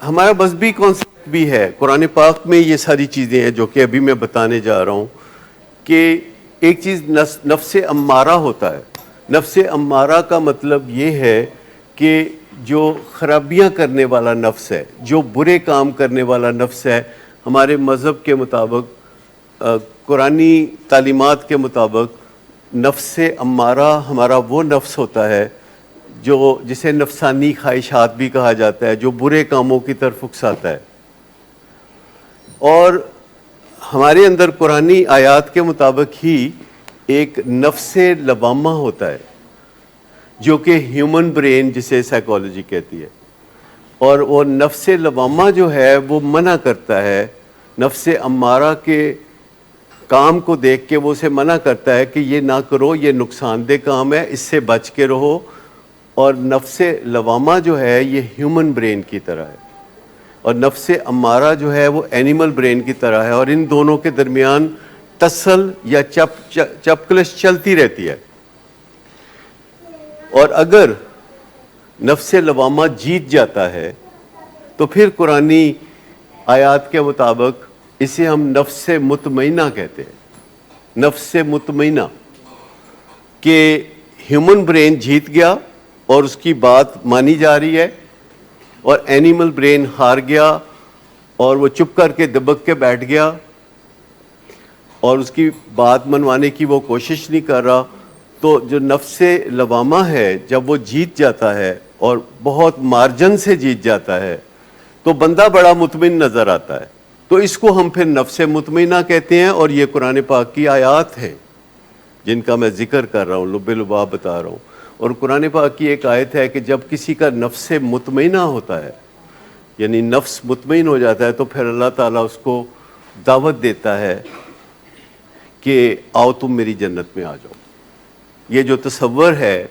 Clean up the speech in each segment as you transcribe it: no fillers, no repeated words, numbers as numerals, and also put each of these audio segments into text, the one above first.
ہمارا مذہبی کانسیپٹ بھی ہے، قرآن پاک میں یہ ساری چیزیں ہیں جو کہ ابھی میں بتانے جا رہا ہوں، کہ ایک چیز نفس امارہ ہوتا ہے۔ نفس امارہ کا مطلب یہ ہے کہ جو خرابیاں کرنے والا نفس ہے، جو برے کام کرنے والا نفس ہے، ہمارے مذہب کے مطابق، قرآنی تعلیمات کے مطابق نفس امارہ ہمارا وہ نفس ہوتا ہے جسے نفسانی خواہشات بھی کہا جاتا ہے، جو برے کاموں کی طرف اکساتا ہے۔ اور ہمارے اندر قرآنی آیات کے مطابق ہی ایک نفس لوامہ ہوتا ہے، جو کہ ہیومن برین جسے سائیکالوجی کہتی ہے، اور وہ نفس لوامہ جو ہے وہ منع کرتا ہے، نفس امارہ کے کام کو دیکھ کے وہ اسے منع کرتا ہے کہ یہ نہ کرو، یہ نقصان دہ کام ہے، اس سے بچ کے رہو۔ اور نفس لوامہ جو ہے یہ ہیومن برین کی طرح ہے، اور نفس امارہ جو ہے وہ اینیمل برین کی طرح ہے، اور ان دونوں کے درمیان تسل یا چپکلش چلتی رہتی ہے۔ اور اگر نفس لوامہ جیت جاتا ہے تو پھر قرآنی آیات کے مطابق اسے ہم نفس مطمئنہ کہتے ہیں۔ نفس مطمئنہ کہ ہیومن برین جیت گیا اور اس کی بات مانی جا رہی ہے، اور اینیمل برین ہار گیا اور وہ چپ کر کے دبک کے بیٹھ گیا اور اس کی بات منوانے کی وہ کوشش نہیں کر رہا۔ تو جو نفس لوامہ ہے جب وہ جیت جاتا ہے اور بہت مارجن سے جیت جاتا ہے تو بندہ بڑا مطمئن نظر آتا ہے، تو اس کو ہم پھر نفس مطمئنہ کہتے ہیں۔ اور یہ قرآن پاک کی آیات ہیں جن کا میں ذکر کر رہا ہوں، لب لباب بتا رہا ہوں۔ اور قرآن پاک کی ایک آیت ہے کہ جب کسی کا نفس مطمئنہ ہوتا ہے، یعنی نفس مطمئن ہو جاتا ہے، تو پھر اللہ تعالیٰ اس کو دعوت دیتا ہے کہ آؤ تم میری جنت میں آ جاؤ۔ یہ جو تصور ہے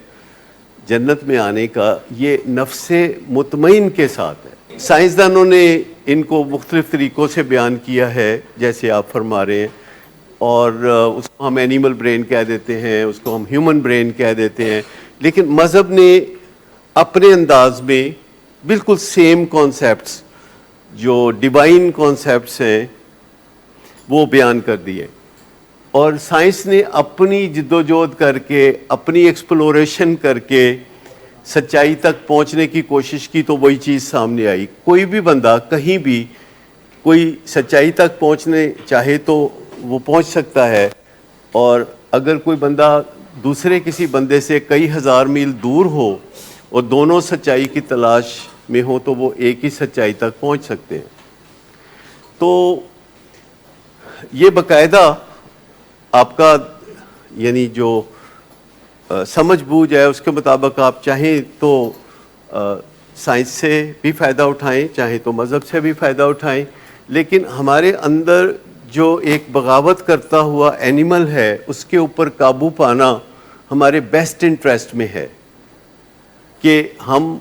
جنت میں آنے کا، یہ نفس مطمئن کے ساتھ ہے۔ سائنسدانوں نے ان کو مختلف طریقوں سے بیان کیا ہے، جیسے آپ فرما رہے ہیں، اور اس کو ہم اینیمل برین کہہ دیتے ہیں، اس کو ہم ہیومن برین کہہ دیتے ہیں، لیکن مذہب نے اپنے انداز میں بالکل سیم کانسیپٹس جو ڈیوائن کانسیپٹس ہیں وہ بیان کر دیے۔ اور سائنس نے اپنی جدوجہد کر کے، اپنی ایکسپلوریشن کر کے سچائی تک پہنچنے کی کوشش کی، تو وہی چیز سامنے آئی۔ کوئی بھی بندہ کہیں بھی کوئی سچائی تک پہنچنے چاہے تو وہ پہنچ سکتا ہے، اور اگر کوئی بندہ دوسرے کسی بندے سے کئی ہزار میل دور ہو اور دونوں سچائی کی تلاش میں ہو تو وہ ایک ہی سچائی تک پہنچ سکتے ہیں۔ تو یہ باقاعدہ آپ کا یعنی جو سمجھ بوجھ ہے اس کے مطابق آپ چاہیں تو سائنس سے بھی فائدہ اٹھائیں، چاہیں تو مذہب سے بھی فائدہ اٹھائیں، لیکن ہمارے اندر جو ایک بغاوت کرتا ہوا اینیمل ہے اس کے اوپر قابو پانا ہمارے بیسٹ انٹرسٹ میں ہے، کہ ہم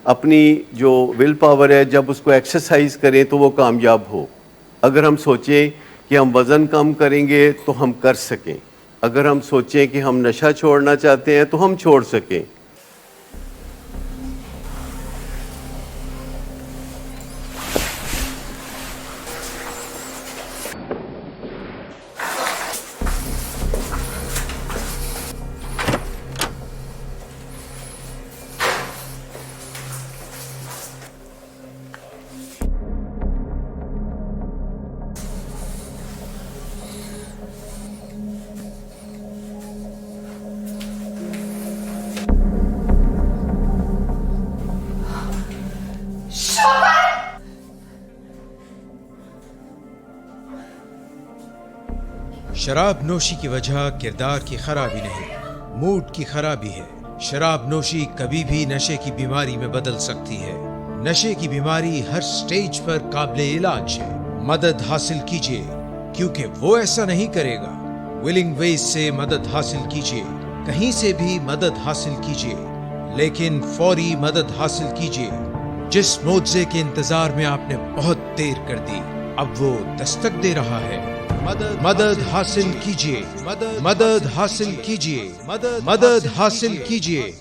اپنی جو ول پاور ہے جب اس کو ایکسرسائز کریں تو وہ کامیاب ہو۔ اگر ہم سوچیں کہ ہم وزن کم کریں گے تو ہم کر سکیں، اگر ہم سوچیں کہ ہم نشہ چھوڑنا چاہتے ہیں تو ہم چھوڑ سکیں۔ شراب نوشی کی وجہ کردار کی خرابی نہیں، موڈ کی خرابی ہے۔ شراب نوشی کبھی بھی نشے کی بیماری میں بدل سکتی ہے۔ نشے کی بیماری ہر سٹیج پر قابل علاج ہے۔ مدد حاصل کیجیے، کیونکہ وہ ایسا نہیں کرے گا۔ ولنگ ویز سے مدد حاصل کیجیے، کہیں سے بھی مدد حاصل کیجیے، لیکن فوری مدد حاصل کیجیے۔ جس معجزے کے انتظار میں آپ نے بہت دیر کر دی، اب وہ دستک دے رہا ہے۔ مدد حاصل کیجیے، مدد حاصل کیجیے، مدد حاصل کیجیے۔